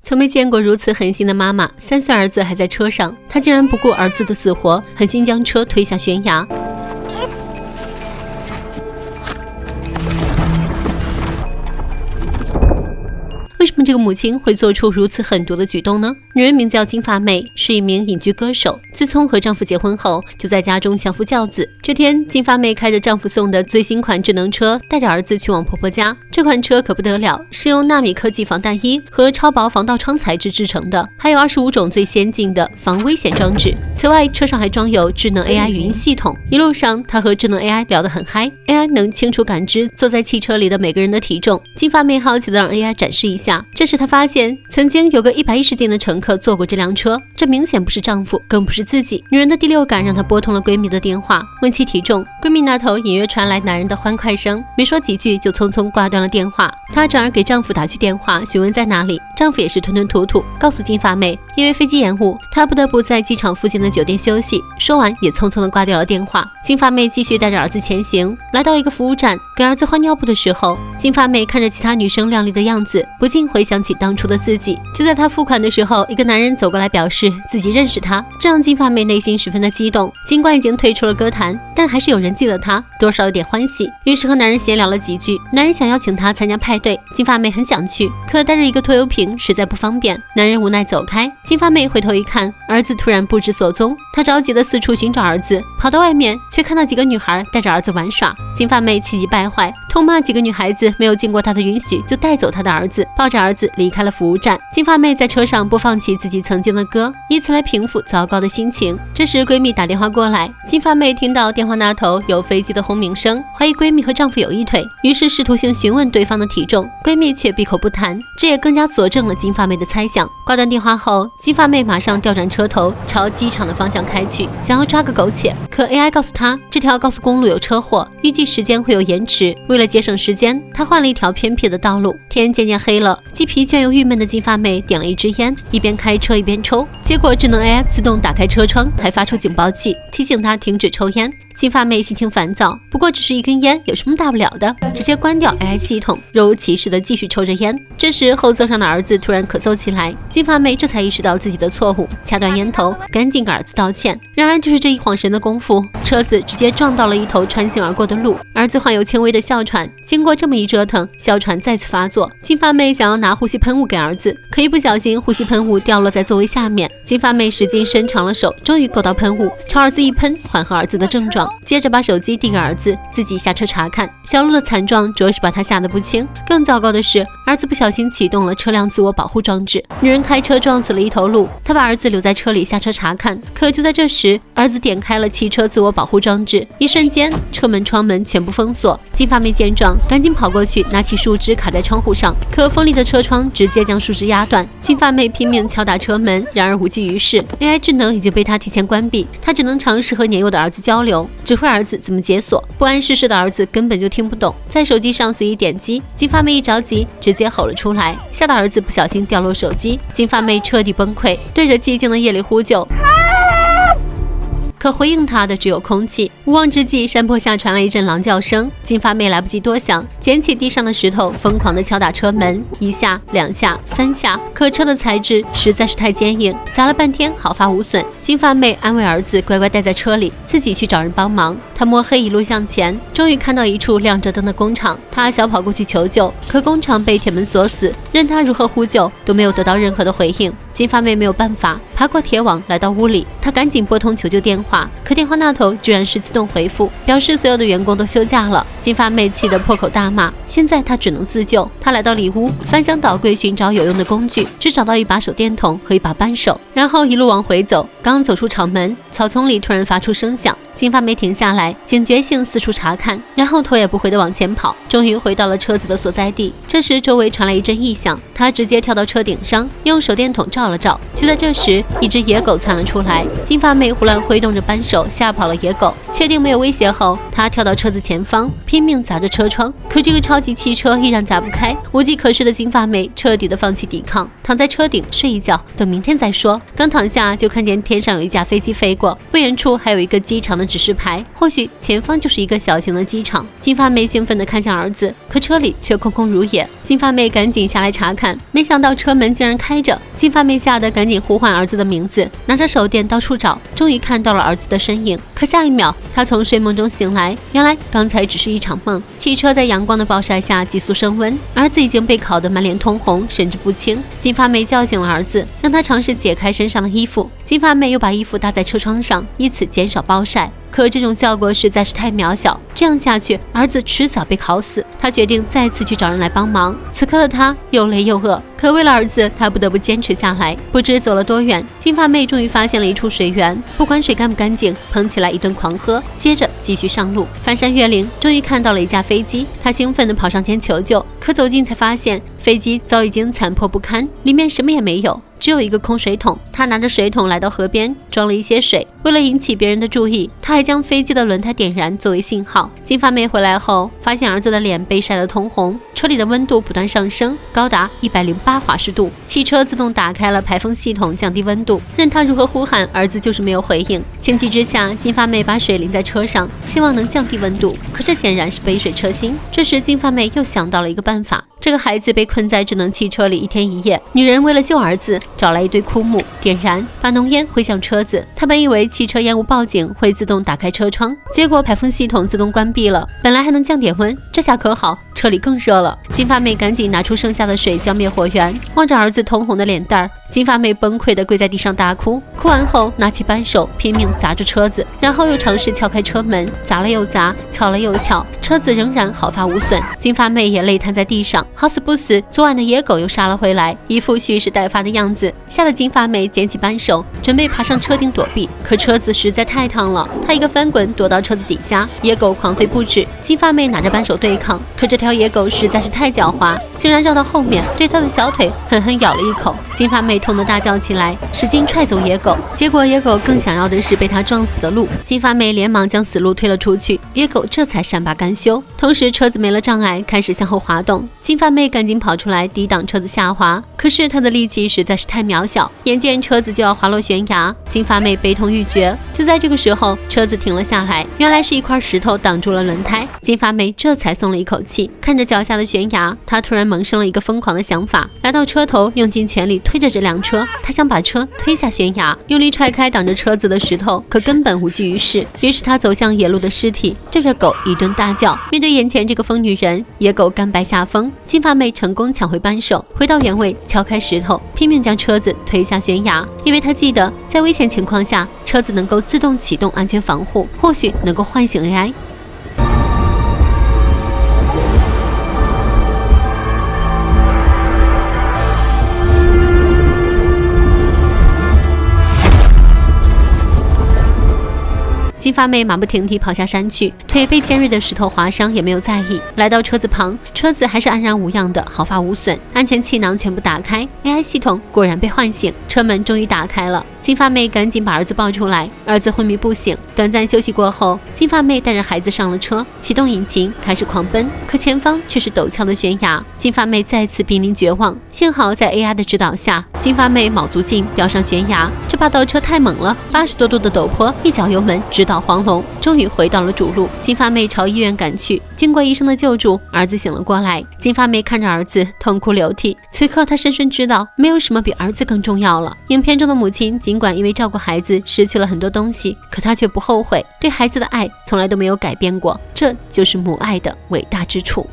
从没见过如此狠心的妈妈，3岁儿子还在车上，她竟然不顾儿子的死活，狠心将车推下悬崖。为什么这个母亲会做出如此狠毒的举动呢？女人名叫金发妹，是一名隐居歌手。自从和丈夫结婚后，就在家中相夫教子。这天，金发妹开着丈夫送的最新款智能车，带着儿子去往婆婆家。这款车可不得了，是用纳米科技防弹衣和超薄防盗窗材质制成的，还有25种最先进的防危险装置。此外，车上还装有智能 AI 语音系统。一路上，她和智能 AI 聊得很嗨 ，AI 能清楚感知坐在汽车里的每个人的体重。金发妹好奇地让 AI 展示一下。这时她发现，曾经有个110斤的乘客坐过这辆车，这明显不是丈夫，更不是自己。女人的第六感让她拨通了闺蜜的电话，问其体重。闺蜜那头隐约传来男人的欢快声，没说几句就匆匆挂断了电话。她转而给丈夫打去电话，询问在哪里。丈夫也是吞吞吐吐，告诉金发妹，因为飞机延误，她不得不在机场附近的酒店休息。说完也匆匆地挂掉了电话。金发妹继续带着儿子前行，来到一个服务站，给儿子换尿布的时候，金发妹看着其他女生靓丽的样子，不禁回想起当初的自己。就在她付款的时候，一个男人走过来表示自己认识她，这让金发妹内心十分的激动。尽管已经退出了歌坛，但还是有人记得她，多少有点欢喜。于是和男人闲聊了几句，男人想邀请她参加派对，金发妹很想去，可带着一个拖油瓶实在不方便，男人无奈走开。金发妹回头一看，儿子突然不知所踪，她着急的四处寻找儿子，跑到外面却看到几个女孩带着儿子玩耍。金发妹气急败坏，痛骂几个女孩子没有经过她的允许就带走她的儿子，抱着儿子离开了服务站。金发妹在车上播放起自己曾经的歌，以此来平复糟糕的心情。这时闺蜜打电话过来，金发妹听到电话那头有飞机的轰鸣声，怀疑闺蜜和丈夫有一腿，于是试图性询问对方的体重，闺蜜却闭口不谈，这也更加佐证了金发妹的猜想。挂断电话后，金发妹马上调转车头朝机场的方向开去，想要抓个苟且，可 AI 告诉她这条高速公路有车祸，预计时间会有延迟。为了节省时间，她换了一条偏僻的道路。天渐渐黑了，既疲倦又郁闷的金发妹点了一支烟，一边开车一边抽，结果智能 AI 自动打开车窗，还发出警报器提醒她停止抽烟。金发妹心情烦躁，不过只是一根烟，有什么大不了的，直接关掉 AI 系统，若无其事的继续抽着烟。这时后座上的儿子突然咳嗽起来，金发妹这才意识到自己的错误，掐断烟头，赶紧给儿子道歉。然而就是这一晃神的功夫，车子直接撞到了一头穿行而过的鹿，儿子患有轻微的哮喘，经过这么一折腾，哮喘再次发作。金发妹想要拿呼吸喷雾给儿子，可一不小心呼吸喷雾掉落在座位下面，金发妹使劲伸长了手，终于够到喷雾，朝儿子一喷，缓和儿子的症状，接着把手机递给儿子，自己下车查看。小鹿的惨状着实把他吓得不轻，更糟糕的是，儿子不小心启动了车辆自我保护装置，女人开车撞死了一头鹿，她把儿子留在车里下车查看。可就在这时，儿子点开了汽车自我保护装置，一瞬间车门窗门全部封锁。金发妹见状，赶紧跑过去拿起树枝卡在窗户上，可锋利的车窗直接将树枝压断。金发妹拼命敲打车门，然而无济于事， AI 智能已经被她提前关闭，她只能尝试和年幼的儿子交流，指挥儿子怎么解锁。不谙世事的儿子根本就听不懂，在手机上随意点击。金发妹一着急，直接吼了出来，吓得儿子不小心掉落手机。金发妹彻底崩溃，对着寂静的夜里呼救。可回应他的只有空气。无望之际，山坡下传来一阵狼叫声。金发妹来不及多想，捡起地上的石头，疯狂地敲打车门，一下、2下、3下。可车的材质实在是太坚硬，砸了半天毫发无损。金发妹安慰儿子乖乖待在车里，自己去找人帮忙。她摸黑一路向前，终于看到一处亮着灯的工厂。她小跑过去求救，可工厂被铁门锁死，任她如何呼救都没有得到任何的回应。金发妹没有办法，爬过铁网来到屋里，她赶紧拨通求救电话，可电话那头居然是自动回复，表示所有的员工都休假了。金发妹气得破口大骂，现在她只能自救。她来到里屋，翻箱倒柜寻找有用的工具，只找到一把手电筒和一把扳手，然后一路往回走。刚走出厂门，草丛里突然发出声响，金发妹停下来，警觉性四处查看，然后头也不回地往前跑，终于回到了车子的所在地。这时周围传来一阵异响，她直接跳到车顶上，用手电筒照了照。就在这时，一只野狗窜了出来，金发妹胡乱挥动着扳手吓跑了野狗。确定没有威胁后，她跳到车子前方，拼命砸着车窗，可这个超级汽车依然砸不开。无计可施的金发妹彻底的放弃抵抗，躺在车顶睡一觉，等明天再说。刚躺下就看见天上有一架飞机飞过，不远处还有一个机场的的指示牌，或许前方就是一个小型的机场。金发妹兴奋地看向儿子，可车里却空空如也。金发妹赶紧下来查看，没想到车门竟然开着。金发妹吓得赶紧呼唤儿子的名字，拿着手电到处找，终于看到了儿子的身影。可下一秒，她从睡梦中醒来，原来刚才只是一场梦。汽车在阳光的暴晒下急速升温，儿子已经被烤得满脸通红，神志不清。金发妹叫醒了儿子，让他尝试解开身上的衣服。金发妹又把衣服搭在车窗上，以此减少暴晒。可这种效果实在是太渺小，这样下去，儿子迟早被烤死。他决定再次去找人来帮忙。此刻的他又累又饿，可为了儿子，他不得不坚持下来。不知走了多远，金发妹终于发现了一处水源，不管水干不干净，捧起来一顿狂喝，接着继续上路。翻山越岭，终于看到了一架飞机，他兴奋地跑上前求救，可走近才发现飞机早已经残破不堪，里面什么也没有，只有一个空水桶。他拿着水桶来到河边，装了一些水。为了引起别人的注意，他还将飞机的轮胎点燃作为信号。金发妹回来后，发现儿子的脸被晒得通红，车里的温度不断上升，高达108华氏度。汽车自动打开了排风系统，降低温度。任他如何呼喊，儿子就是没有回应。情急之下，金发妹把水淋在车上，希望能降低温度。可这显然是杯水车薪。这时，金发妹又想到了一个办法。这个孩子被困在智能汽车里1天1夜，女人为了救儿子，找来一堆枯木，点燃，把浓烟挥向车子。她本以为汽车烟雾报警会自动打开车窗，结果排风系统自动关闭了，本来还能降点温，这下可好，车里更热了。金发妹赶紧拿出剩下的水浇灭火源，望着儿子通红的脸蛋儿，金发妹崩溃地跪在地上大哭。哭完后，拿起扳手拼命砸着车子，然后又尝试撬开车门，砸了又砸，撬了又撬，车子仍然毫发无损。金发妹也累瘫在地上。好死不死，昨晚的野狗又杀了回来，一副蓄势待发的样子，吓得金发妹捡起扳手，准备爬上车顶躲避。可车子实在太烫了，她一个翻滚躲到车子底下，野狗狂吠不止。金发妹拿着扳手对抗，可这条野狗实在是太狡猾，竟然绕到后面，对她的小腿狠狠咬了一口。金发妹痛得大叫起来，使劲踹走野狗，结果野狗更想要的是被她撞死的鹿。金发妹连忙将死鹿推了出去，野狗这才善罢甘休。同时车子没了障碍，开始向后滑动。金发妹赶紧跑出来抵挡车子下滑，可是她的力气实在是太渺小，眼见车子就要滑落悬崖，金发妹悲痛欲绝。就在这个时候，车子停了下来，原来是一块石头挡住了轮胎。金发妹这才松了一口气，看着脚下的悬崖，她突然萌生了一个疯狂的想法，来到车头，用尽全力推着这辆车，她想把车推下悬崖，用力踹开挡着车子的石头，可根本无济于事。于是她走向野鹿的尸体，对着狗一顿大叫。面对眼前这个疯女人，野狗甘拜下风。金发妹成功抢回扳手，回到原位，敲开石头，拼命将车子推下悬崖。因为她记得，在危险情况下，车子能够自动启动安全防护，或许能够唤醒 AI。金发妹马不停蹄跑下山去，腿被尖锐的石头划伤也没有在意。来到车子旁，车子还是安然无恙的，毫发无损。安全气囊全部打开 ，AI 系统果然被唤醒，车门终于打开了。金发妹赶紧把儿子抱出来，儿子昏迷不醒。短暂休息过后，金发妹带着孩子上了车，启动引擎开始狂奔，可前方却是陡峭的悬崖。金发妹再次濒临绝望，幸好在 AI 的指导下，金发妹卯足劲飙上悬崖。这把倒车太猛了，80多度的陡坡，一脚油门直捣黄龙，终于回到了主路。金发妹朝医院赶去，经过医生的救助，儿子醒了过来。金发妹看着儿子痛哭流涕，此刻她深深知道，没有什么比儿子更重要了。影片中的母亲尽管因为照顾孩子失去了很多东西，可她却不后悔，对孩子的爱从来都没有改变过，这就是母爱的伟大之处。